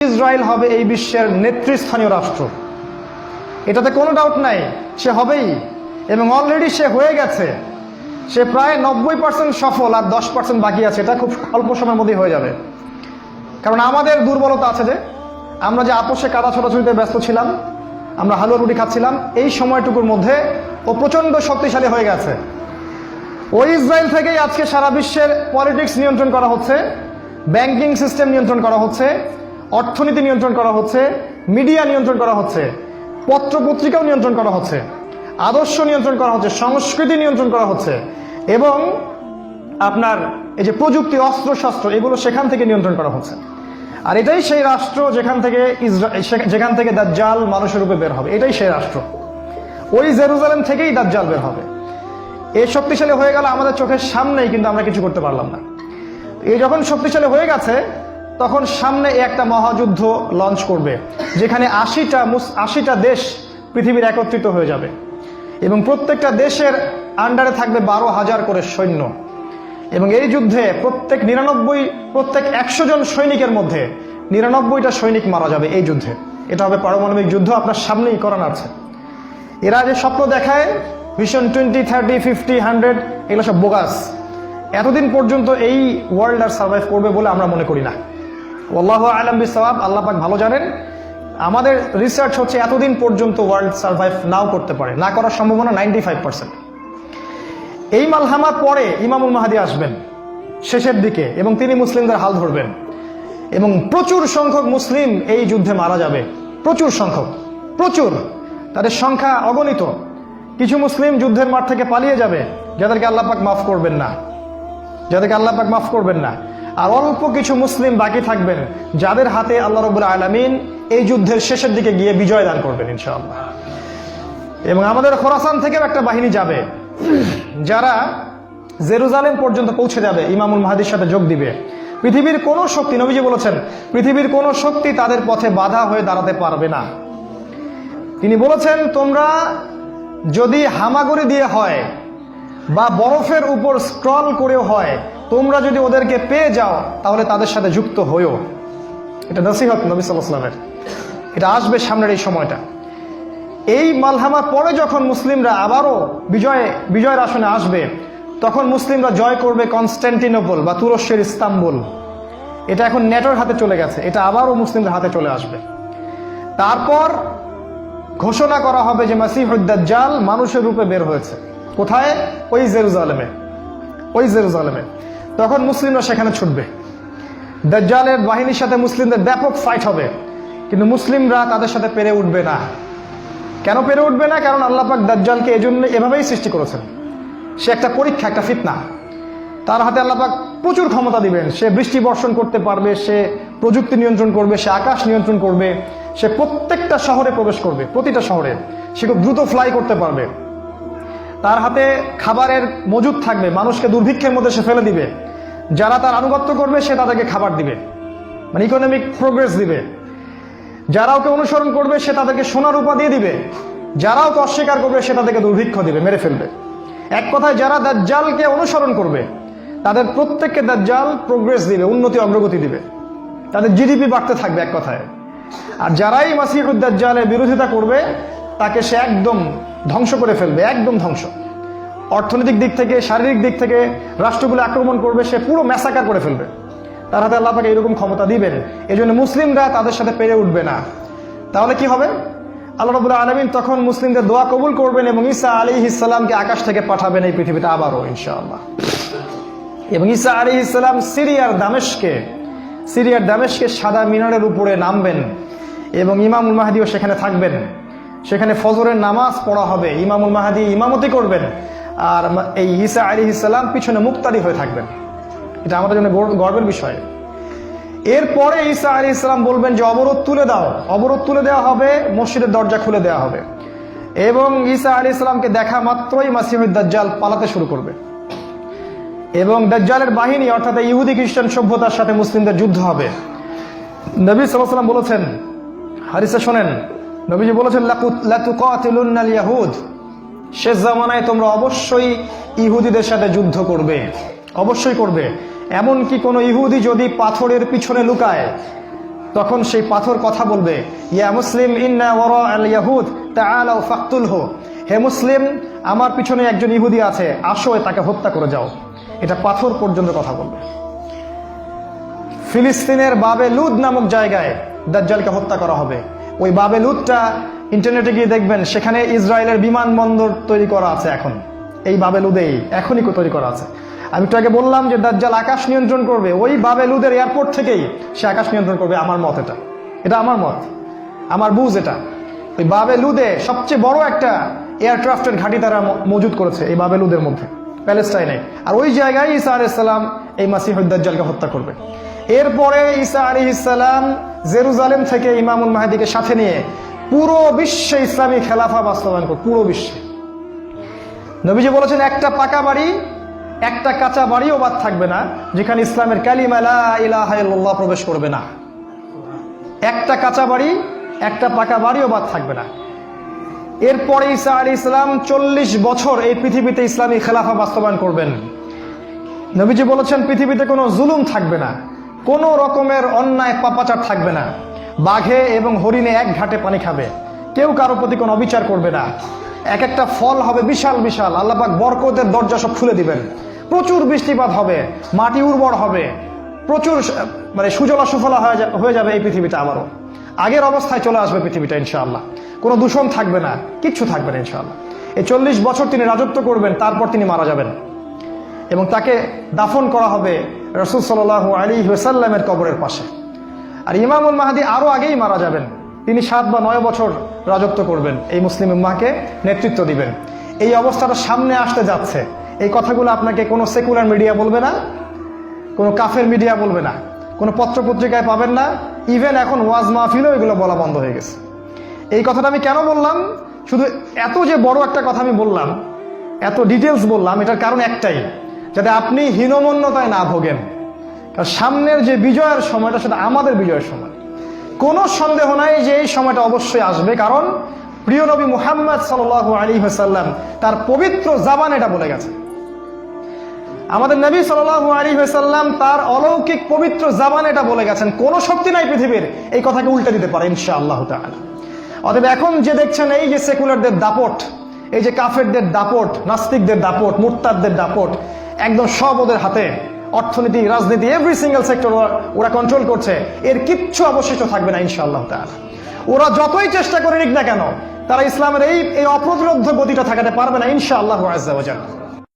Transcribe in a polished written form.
Israel হবে এই বিশ্বের নেতৃস্থানীয় রাষ্ট্র, এটাতে কোনো ডাউট নাই। সে হবেই এবং অলরেডি সে হয়ে গেছে। সে প্রায় 90% সফল, আর 10% বাকি আছে। এটা খুব অল্প সময়ের মধ্যেই হয়ে যাবে। কারণ আমাদের দুর্বলতা আছে যে আমরা যে আপোষে কাদা ছোটাছুটিতে ব্যস্ত ছিলাম, আমরা হালুয়া রুটি খাচ্ছিলাম, এই সময়টুকুর মধ্যে ও প্রচণ্ড শক্তিশালী হয়ে গেছে। ওই ইসরায়েল থেকেই আজকে সারা বিশ্বের পলিটিক্স নিয়ন্ত্রণ করা হচ্ছে, ব্যাংকিং সিস্টেম নিয়ন্ত্রণ করা হচ্ছে, অর্থনীতি নিয়ন্ত্রণ করা হচ্ছে, মিডিয়া নিয়ন্ত্রণ করা হচ্ছে, পত্রপত্রিকাও নিয়ন্ত্রণ করা হচ্ছে, আদর্শ নিয়ন্ত্রণ করা হচ্ছে, সংস্কৃতি নিয়ন্ত্রণ করা হচ্ছে, এবং আপনার এই যে প্রযুক্তি, অস্ত্রশস্ত্র, এগুলো সেখান থেকে নিয়ন্ত্রণ করা হচ্ছে। আর এটাই সেই রাষ্ট্র যেখান থেকে দাজ্জাল মানুষের রূপে বের হবে। এটাই সেই রাষ্ট্র। ওই জেরুজালেম থেকেই দাজ্জাল বের হবে। এই শক্তিশালী হয়ে গেল আমাদের চোখের সামনেই, কিন্তু আমরা কিছু করতে পারলাম না। এই যখন শক্তিশালী হয়ে গেছে, তখন সামনে একটা মহাযুদ্ধ লঞ্চ করবে, যেখানে ৮০টা দেশ পৃথিবীর একত্রিত হয়ে যাবে এবং প্রত্যেকটা দেশের আন্ডারে থাকবে ১২,০০০ করে সৈন্য। এবং এই যুদ্ধে প্রত্যেক ১০০ জন সৈনিকের মধ্যে ৯৯টা সৈনিক মারা যাবে এই যুদ্ধে। এটা হবে পারমাণবিক যুদ্ধ, আপনার সামনেই করান আছে। এরা যে স্বপ্ন দেখায় ভিশন 20, 30, 50, 100, এগুলো সব বোগাস। এতদিন পর্যন্ত এই ওয়ার্ল্ড আর সার্ভাইভ করবে বলে আমরা মনে করি না। আল্লাহু আ'লাম বিসওয়াব, আল্লাহ পাক ভালো জানেন। আমাদের রিসার্চ হচ্ছে এতদিন পর্যন্ত ওয়ার্ল্ড সার্ভাইভ নাও করতে পারে, না করার সম্ভাবনা 95%। এই মালহামার পরে ইমামুল মাহদী আসবেন শেষের দিকে, এবং তিনি মুসলিমদের হাল ধরবেন এবং প্রচুর সংখ্যক মুসলিম এই যুদ্ধে মারা যাবে। প্রচুর সংখ্যক, প্রচুর, তাদের সংখ্যা অগণিত। কিছু মুসলিম যুদ্ধের মাঠ থেকে পালিয়ে যাবে, যাদেরকে আল্লাহ পাক মাফ করবেন না, আর অল্প কিছু মুসলিম বাকি থাকবেন, যাদের হাতে আল্লাহ রাব্বুল আলামিন এই যুদ্ধের শেষের দিকে গিয়ে বিজয় দান করবেন ইনশাআল্লাহ। এবং আমাদের খোরাসান থেকেও একটা বাহিনী যাবে, যারা জেরুজালেম পর্যন্ত পৌঁছে যাবে, ইমামুল মাহদীর সাথে যোগ দিবে। পৃথিবীর কোনো শক্তি, নবীজি বলেছেন, পৃথিবীর কোনো শক্তি তাদের পথে বাধা হয়ে দাঁড়াতে পারবে না। তিনি বলেছেন, তোমরা যদি হামাগুড়ি দিয়ে হয় বা বরফের উপর স্ক্রল করেও হয়, তোমরা যদি ওদেরকে পেয়ে যাও তাহলে তাদের সাথে যুক্ত হইও। এটা নসিহত নবী সাল্লাল্লাহু আলাইহি ওয়াসাল্লামের। এটা আসবে সামনের এই সময়টা। এই মালহামার পরে যখন মুসলিমরা আবারও বিজয়ের আসনে আসবে, তখন মুসলিমরা জয় করবে কনস্ট্যান্টিনোপল বা তুরস্কের ইস্তাম্বুল। এটা এখন নেটোর হাতে চলে গেছে, এটা আবারও মুসলিমদের হাতে চলে আসবে। তারপর ঘোষণা করা হবে যে মাসিহুদ দাজ্জাল মানুষের রূপে বের হয়েছে। কোথায়? ওই জেরুজালেমে। তখন মুসলিমরা সেখানে ছুটবে। দাজ্জালের বাহিনীর সাথে মুসলিমদের ব্যাপক ফাইট হবে, কিন্তু মুসলিমরা তাদের সাথে পেরে উঠবে না। কেন পেরে উঠবে না? কারণ আল্লাহ পাক দাজ্জালকে এজন্য এভাবেই সৃষ্টি করেছেন। সে একটা পরীক্ষা, একটা ফিতনা। তার হাতে আল্লাহ পাক প্রচুর ক্ষমতা দিবেন। সে বৃষ্টি বর্ষণ করতে পারবে, সে প্রযুক্তি নিয়ন্ত্রণ করবে, সে আকাশ নিয়ন্ত্রণ করবে, সে প্রত্যেকটা শহরে প্রবেশ করবে, প্রতিটা শহরে। সে খুব দ্রুত ফ্লাই করতে পারবে। তার হাতে খাবারের মজুদ থাকবে, মানুষকে দুর্ভিক্ষের মধ্যে সে ফেলে দিবে। যারা তার আনুগত্য করবে সে তাদেরকে খাবার দিবে, মানে ইকোনমিক প্রোগ্রেস দিবে। যারা ওকে অনুসরণ করবে সে তাদেরকে সোনা রূপা দিয়ে দিবে। যারা ওকে অস্বীকার করবে সে তাদেরকে দুর্ভিক্ষ দিবে, মেরে ফেলবে। এক কথায় যারা দাজ্জালকে অনুসরণ করবে তাদের প্রত্যেককে দাজ্জাল প্রোগ্রেস দিবে, উন্নতি অগ্রগতি দিবে, তাদের জিডিপি বাড়তে থাকবে এক কথায়। আর যারাই মাসিহুদ দাজ্জালের বিরোধিতা করবে তাকে সে একদম ধ্বংস করে ফেলবে, একদম ধ্বংস। অর্থনৈতিক দিক থেকে, শারীরিক দিক থেকে রাষ্ট্রগুলো আক্রমণ করবে, সে পুরো ম্যাসাকার করে ফেলবে। তার হাতে আল্লাহ পাক এরকম ক্ষমতা দিবেন। এজন্য মুসলিমরা তাদের সাথে পেরে উঠবে না। তাহলে কি হবে? আল্লাহ রাব্বুল আলামিন তখন মুসলিমদের দোয়া কবুল করবেন এবং ঈসা আলাইহিস সালামকে আকাশ থেকে পাঠাবেন এই পৃথিবীতে আবারও ইনশাআল্লাহ। এবং ঈসা আলাইহিস সালাম সিরিয়ার দামেস্কে সাদা মিনারের উপরে নামবেন এবং ইমামুল মাহদীও সেখানে থাকবেন। সেখানে ফজরের নামাজ পড়া হবে, ইমামুল মাহদী ইমামতি করবেন, আর এই ঈসা আলাইহিস সালাম পিছনে মুক্তাদি হয়ে থাকবেন। এটা আমাদের জন্য গর্বের বিষয়। এরপরে ঈসা আলাইহিস সালাম বলবেন যে অবরোধ তুলে দেওয়া হবে, মসজিদের দরজা খুলে দেওয়া হবে, এবং ঈসা আলাইহিস সালামকে দেখা মাত্রই মাসিহুদ দাজ্জাল পালাতে শুরু করবে। এবং দাজ্জালের বাহিনী, অর্থাৎ ইহুদি খ্রিস্টান সভ্যতার সাথে মুসলিমদের যুদ্ধ হবে। নবী সাল্লাল্লাহু আলাইহি ওয়াসাল্লাম বলেছেন, হাদিসে শোনেন, নবীজি বলেছেন, লা তুকাতিলুনাল ইয়াহুদ, শেষ জামানায় তোমরা অবশ্যই ইহুদিদের সাথে যুদ্ধ করবে, অবশ্যই করবে। এমনকি কোনো ইহুদি যদি পাথরের পিছনে লুকায়, তখন সেই পাথর কথা বলবে, ইয়া মুসলিম ইন্না ওয়ারা আল ইয়াহুদ তাআলাউ ফাকতুলহু, হে মুসলিম আমার পিছনে একজন ইহুদি আছে, আসো তাকে হত্যা করে যাও। এটা পাথর পর্যন্ত কথা বলবে। ফিলিস্তিনের বাবে লুদ নামক জায়গায় দাজ্জালকে হত্যা করা হবে। ওই বাবে লুদটা ইন্টারনেটে গিয়ে দেখবেন, সেখানে ইসরায়েলের বিমানবন্দর তৈরি করা আছে এখন। এই বাবে লুদেই এখনই তৈরি করা আছে। আমি একটু আগে বললাম যে দাজ্জাল আকাশ নিয়ন্ত্রণ করবে, ওই বাবে লুদের এয়ারপোর্ট থেকেই সে আকাশ নিয়ন্ত্রণ করবে। আমার মত, এটা আমার মত, আমার বুঝ। এটা ওই বাবে লুদে সবচেয়ে বড় একটা এয়ারক্রাফটের ঘাঁটি তারা মজুদ করেছে এই বাবে লুদের মধ্যে, প্যালেস্টাইনে। আর ওই জায়গায় ঈসা আলাইহিস সালাম এই মাসিহুদ দাজ্জালকে হত্যা করবে। এরপরে ঈসা আলাইহিস সালাম জেরুজালেম থেকে ইমামুল মাহদিকে সাথে নিয়ে পুরো বিশ্বে ইসলামী খেলাফা বাস্তবায়ন করবে। পুরো বিশ্বে নবীজি বলেছেন, একটা পাকা বাড়ি একটা কাঁচা বাড়িও বাদ থাকবে না যেখানে ইসলামের কালিমা লা ইলাহা ইল্লাল্লাহ প্রবেশ করবে না। একটা কাঁচা বাড়ি একটা পাকা বাড়িও বাদ থাকবে না। এরপরে ঈসা আলাইহিস সালাম 40 বছর এই পৃথিবীতে ইসলামী খেলাফা বাস্তবায়ন করবেন। নবীজি বলেছেন, পৃথিবীতে কোনো জুলুম থাকবে না, কোনো রকমের অন্যায় পাপাচার থাকবে না। বাঘে এবং হরিণে এক ঘাটে পানি খাবে, কেউ কারো প্রতি কোনো অবিচার করবে না। এক একটা ফল হবে বিশাল বিশাল, আল্লাহ পাক বরকতের দরজা সব খুলে দিবেন। প্রচুর বৃষ্টিপাত হবে, মাটি উর্বর হবে, প্রচুর সুজলা সুফলা হয়ে যাবে এই পৃথিবীটা। আবারও আগের অবস্থায় চলে আসবে পৃথিবীটা ইনশাআল্লাহ। কোনো দূষণ থাকবে না, কিচ্ছু থাকবে না ইনশাআল্লাহ। এই 40 বছর তিনি রাজত্ব করবেন, তারপর তিনি মারা যাবেন এবং তাকে দাফন করা হবে রাসূল সাল্লাল্লাহু আলাইহি ওয়াসাল্লামের কবরের পাশে। আর ইমামুল মাহদী আরো আগেই মারা যাবেন। তিনি 7 বা 9 বছর রাজত্ব করবেন, এই মুসলিম উম্মাহকে নেতৃত্ব দিবেন। এই অবস্থাটা সামনে আসতে যাচ্ছে। এই কথাগুলো আপনাকে কোনো সেকুলার মিডিয়া বলবে না, কোনো কাফের মিডিয়া বলবে না, কোনো পত্রপত্রিকায় পাবেন না। ইভেন এখন ওয়াজ মাহফিলেও এগুলো বলা বন্ধ হয়ে গেছে। এই কথাটা আমি কেন বললাম, শুধু এত যে বড় একটা কথা আমি বললাম, এত ডিটেলস বললাম, এটার কারণ একটাই, যাতে আপনি হীনমন্যতায় না ভোগেন। কারণ সামনের যে বিজয়ের সময়টা, সেটা আমাদের বিজয়ের সময়। কোনো সন্দেহ নাই যে এই সময়টা অবশ্যই আসবে, কারণ প্রিয় নবী মুহাম্মদ সাল্লাল্লাহু আলাইহি ওয়াসাল্লাম তার পবিত্র জাবান এটা বলে গেছে। আমাদের নবী সাল্লাল্লাহু আলাইহি ওয়াসাল্লাম তার অলৌকিক পবিত্র জাবান এটা বলে গেছেন। কোনো শক্তি নাই পৃথিবীর এই কথাকে উল্টে দিতে পারে ইনশাআল্লাহ তাআলা। অতএব এখন যে দেখছেন এই যে সেকুলারদের দাপট, এই যে কাফেরদের দাপট, নাস্তিকদের দাপট, মুরতাদদের দাপট, একদম সব ওদের হাতে। অর্থনীতি, রাজনীতি, এভরি সিঙ্গেল সেক্টর ওরা কন্ট্রোল করছে। এর কিচ্ছু অবশিষ্ট থাকবে না ইনশাআল্লাহ তাআলা। ওরা যতই চেষ্টা করে নিক না কেন, তারা ইসলামের এই অপ্রতিরোধ্য গতিটা থাকাতে পারবে না ইনশাআল্লাহু আযজা ওয়া জাল্লা।